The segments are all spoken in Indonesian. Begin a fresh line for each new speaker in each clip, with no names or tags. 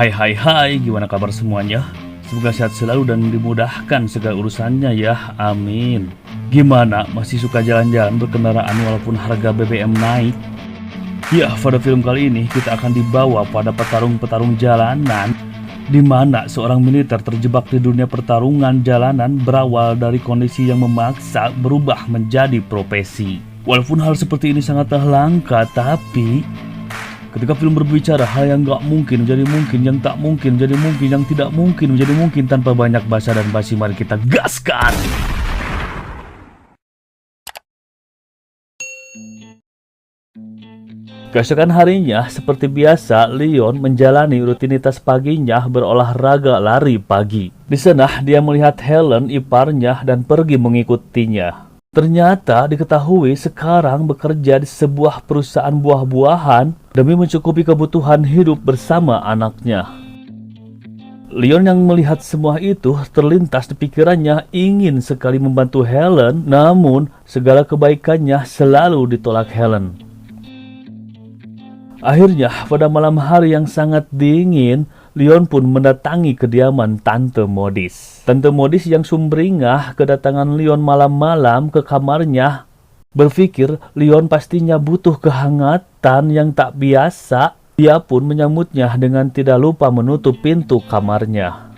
Hai, gimana kabar semuanya? Semoga sehat selalu dan dimudahkan segala urusannya ya, amin. Gimana, masih suka jalan-jalan berkendaraan walaupun harga BBM naik? Ya, pada film kali ini kita akan dibawa pada petarung-petarung jalanan di mana seorang militer terjebak di dunia pertarungan jalanan berawal dari kondisi yang memaksa berubah menjadi profesi. Walaupun hal seperti ini sangatlah langka, tapi ketika film berbicara hal yang gak mungkin menjadi mungkin, yang tak mungkin menjadi mungkin, yang tidak mungkin menjadi mungkin tanpa banyak basa dan basi, mari kita gaskan! Keesokan harinya, seperti biasa, Leon menjalani rutinitas paginya berolahraga lari pagi. Di sana, dia melihat Helen, iparnya, dan pergi mengikutinya. Ternyata diketahui sekarang bekerja di sebuah perusahaan buah-buahan demi mencukupi kebutuhan hidup bersama anaknya. Leon yang melihat semua itu terlintas di pikirannya ingin sekali membantu Helen, namun segala kebaikannya selalu ditolak Helen. Akhirnya, pada malam hari yang sangat dingin, Leon pun mendatangi kediaman Tante Modis. Tante Modis yang sumringah kedatangan Leon malam-malam ke kamarnya. Berpikir Leon pastinya butuh kehangatan yang tak biasa. Dia pun menyambutnya dengan tidak lupa menutup pintu kamarnya.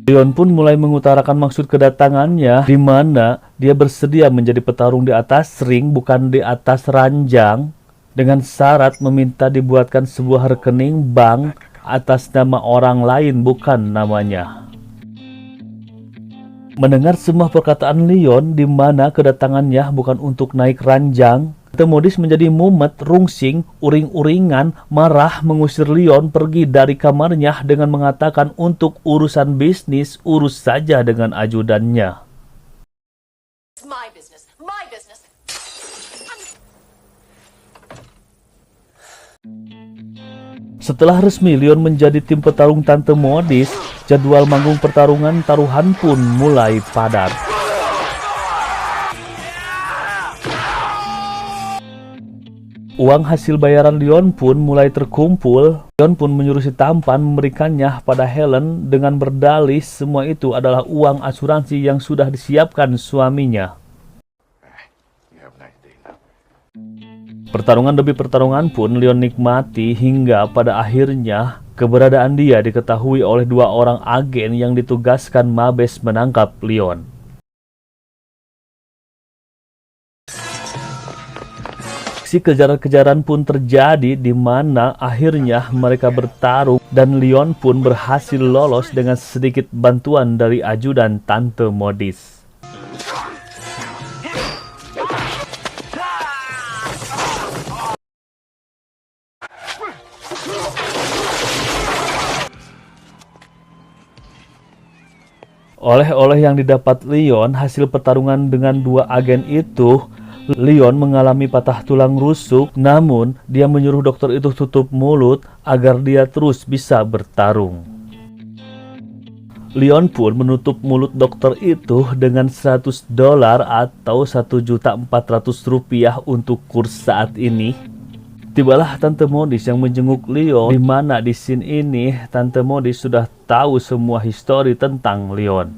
Leon pun mulai mengutarakan maksud kedatangannya, di mana dia bersedia menjadi petarung di atas ring, bukan di atas ranjang, dengan syarat meminta dibuatkan sebuah rekening bank atas nama orang lain, bukan namanya. Mendengar semua perkataan Leon di mana kedatangannya bukan untuk naik ranjang, Tante Modis menjadi mumet, rungsing, uring-uringan, marah mengusir Leon pergi dari kamarnya dengan mengatakan untuk urusan bisnis, urus saja dengan ajudannya.
My business.
Setelah resmi Leon menjadi tim petarung Tante Modis, jadwal manggung pertarungan taruhan pun mulai padat. Uang hasil bayaran Leon pun mulai terkumpul. Leon pun menyuruh si tampan memberikannya pada Helen dengan berdalih semua itu adalah uang asuransi yang sudah disiapkan suaminya. Pertarungan demi pertarungan pun Leon nikmati hingga pada akhirnya keberadaan dia diketahui oleh dua orang agen yang ditugaskan Mabes menangkap Leon. Si kejaran-kejaran pun terjadi di mana akhirnya mereka bertarung dan Leon pun berhasil lolos dengan sedikit bantuan dari ajudan Tante Modis. Oleh-oleh yang didapat Leon hasil pertarungan dengan dua agen itu, Leon mengalami patah tulang rusuk, namun dia menyuruh dokter itu tutup mulut agar dia terus bisa bertarung. Leon pun menutup mulut dokter itu dengan $100 atau Rp1.400.000 untuk kurs saat ini. Tibalah Tante Modis yang menjenguk Leon, di mana di scene ini Tante Modis sudah tahu semua histori tentang Leon.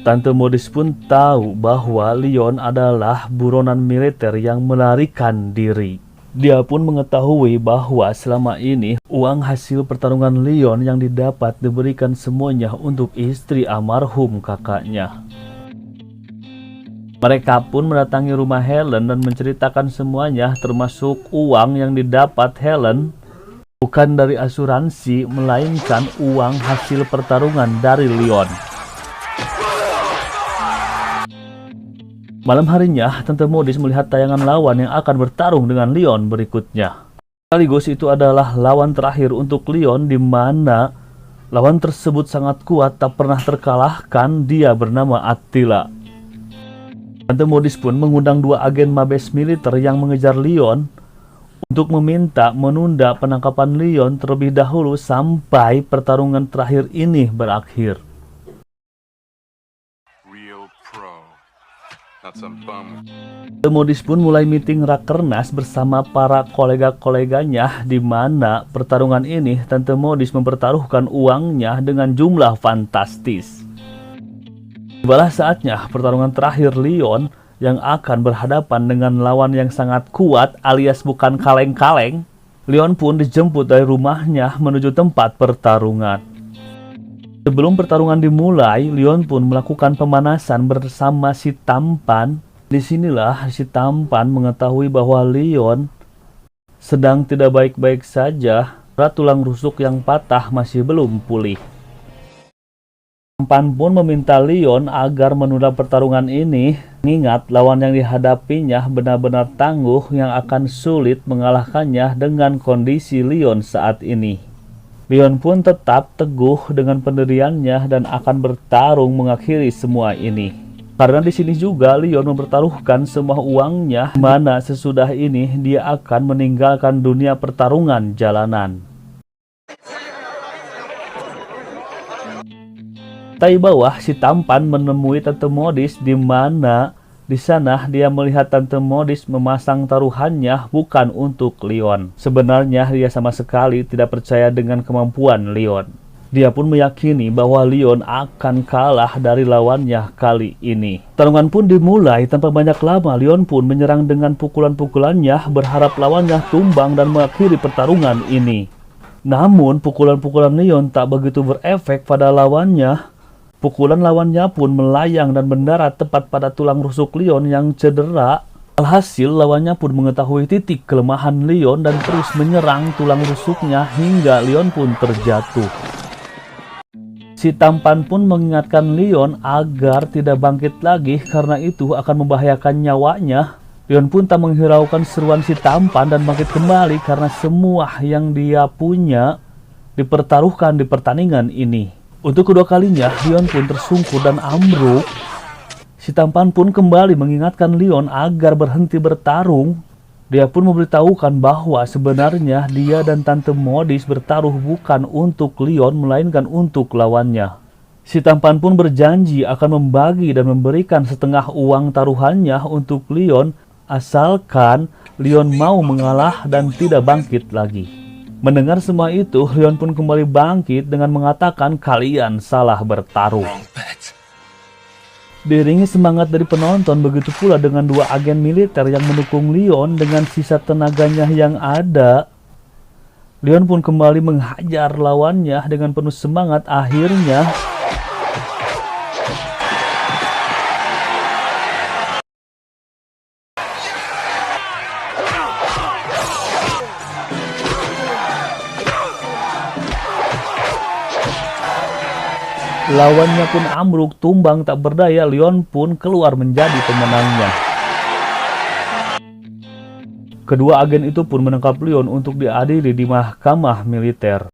Tante Modis pun tahu bahwa Leon adalah buronan militer yang melarikan diri. Dia pun mengetahui bahwa selama ini uang hasil pertarungan Leon yang didapat diberikan semuanya untuk istri almarhum kakaknya. Mereka pun mendatangi rumah Helen dan menceritakan semuanya, termasuk uang yang didapat Helen bukan dari asuransi, melainkan uang hasil pertarungan dari Leon. Malam harinya, Tante Modis melihat tayangan lawan yang akan bertarung dengan Leon berikutnya. Sekaligus itu adalah lawan terakhir untuk Leon, di mana lawan tersebut sangat kuat, tak pernah terkalahkan. Dia bernama Attila. Tante Modis pun mengundang dua agen Mabes militer yang mengejar Leon untuk meminta menunda penangkapan Leon terlebih dahulu sampai pertarungan terakhir ini berakhir.
Real pro. Not some bum.
The Modis pun mulai meeting rakernas bersama para kolega-koleganya, di mana pertarungan ini Tante Modis mempertaruhkan uangnya dengan jumlah fantastis. Tibalah saatnya pertarungan terakhir Leon yang akan berhadapan dengan lawan yang sangat kuat alias bukan kaleng-kaleng. Leon pun dijemput dari rumahnya menuju tempat pertarungan. Sebelum pertarungan dimulai, Leon pun melakukan pemanasan bersama si tampan. Disinilah si tampan mengetahui bahwa Leon sedang tidak baik-baik saja, karena tulang rusuk yang patah masih belum pulih. Tampan pun meminta Leon agar menunda pertarungan ini, mengingat lawan yang dihadapinya benar-benar tangguh yang akan sulit mengalahkannya dengan kondisi Leon saat ini. Leon pun tetap teguh dengan pendiriannya dan akan bertarung mengakhiri semua ini. Karena di sini juga Leon mempertaruhkan semua uangnya, mana sesudah ini dia akan meninggalkan dunia pertarungan jalanan. Di bawah, si tampan menemui Tante Modis, di mana di sana dia melihat Tante Modis memasang taruhannya bukan untuk Leon. Sebenarnya dia sama sekali tidak percaya dengan kemampuan Leon. Dia pun meyakini bahwa Leon akan kalah dari lawannya kali ini. Pertarungan pun dimulai tanpa banyak lama. Leon pun menyerang dengan pukulan-pukulannya, berharap lawannya tumbang dan mengakhiri pertarungan ini. Namun pukulan-pukulan Leon tak begitu berefek pada lawannya. Pukulan lawannya pun melayang dan mendarat tepat pada tulang rusuk Leon yang cedera. Alhasil lawannya pun mengetahui titik kelemahan Leon dan terus menyerang tulang rusuknya hingga Leon pun terjatuh. Si tampan pun mengingatkan Leon agar tidak bangkit lagi karena itu akan membahayakan nyawanya. Leon pun tak menghiraukan seruan si tampan dan bangkit kembali karena semua yang dia punya dipertaruhkan di pertandingan ini. Untuk kedua kalinya Leon pun tersungkur dan ambruk. Si tampan pun kembali mengingatkan Leon agar berhenti bertarung. Dia pun memberitahukan bahwa sebenarnya dia dan Tante Modis bertaruh bukan untuk Leon melainkan untuk lawannya. Si tampan pun berjanji akan membagi dan memberikan setengah uang taruhannya untuk Leon asalkan Leon mau mengalah dan tidak bangkit lagi. Mendengar semua itu, Leon pun kembali bangkit dengan mengatakan kalian salah bertarung. Diiringi semangat dari penonton, begitu pula dengan dua agen militer yang mendukung Leon dengan sisa tenaganya yang ada. Leon pun kembali menghajar lawannya dengan penuh semangat. Akhirnya lawannya pun ambruk, tumbang tak berdaya. Leon pun keluar menjadi pemenangnya. Kedua agen itu pun menangkap Leon untuk diadili di mahkamah militer.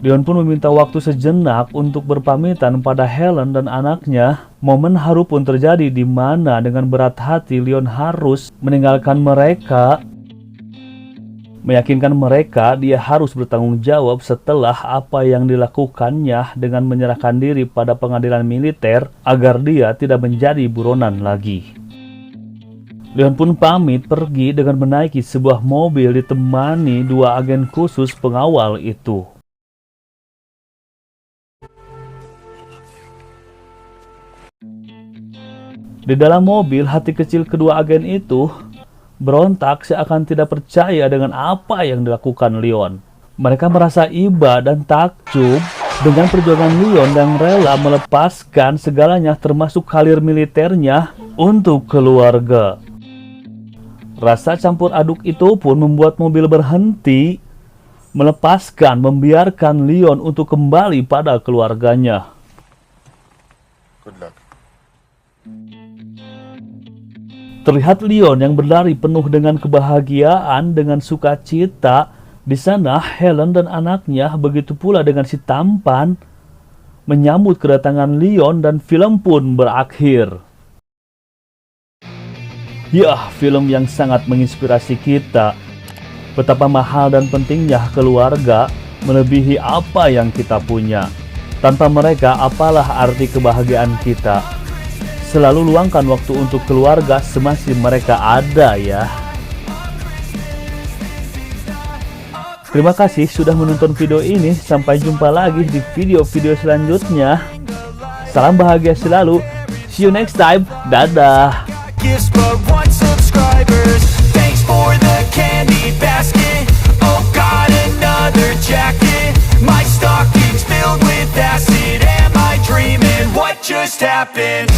Leon pun meminta waktu sejenak untuk berpamitan pada Helen dan anaknya. Momen haru pun terjadi di mana dengan berat hati Leon harus meninggalkan mereka, meyakinkan mereka dia harus bertanggung jawab setelah apa yang dilakukannya dengan menyerahkan diri pada pengadilan militer agar dia tidak menjadi buronan lagi. Leon pun pamit pergi dengan menaiki sebuah mobil ditemani dua agen khusus pengawal itu. Di dalam mobil, hati kecil kedua agen itu berontak seakan tidak percaya dengan apa yang dilakukan Leon. Mereka merasa iba dan takjub dengan perjuangan Leon yang rela melepaskan segalanya termasuk karir militernya untuk keluarga. Rasa campur aduk itu pun membuat mobil berhenti, membiarkan Leon untuk kembali pada keluarganya.
Good luck.
Terlihat Leon yang berlari penuh dengan kebahagiaan, dengan sukacita. Di sana Helen dan anaknya, begitu pula dengan si tampan, menyambut kedatangan Leon dan film pun berakhir. Ya, film yang sangat menginspirasi kita. Betapa mahal dan pentingnya keluarga melebihi apa yang kita punya. Tanpa mereka, apalah arti kebahagiaan kita? Selalu luangkan waktu untuk keluarga semasih mereka ada ya. Terima kasih sudah menonton video ini. Sampai jumpa lagi di video-video selanjutnya. Salam bahagia selalu. See you next time. Dadah.
Gifts but one subscribers. Thanks for the candy basket. Oh God, another jacket. My stocking's filled with acid. Am I dreaming? What just happened?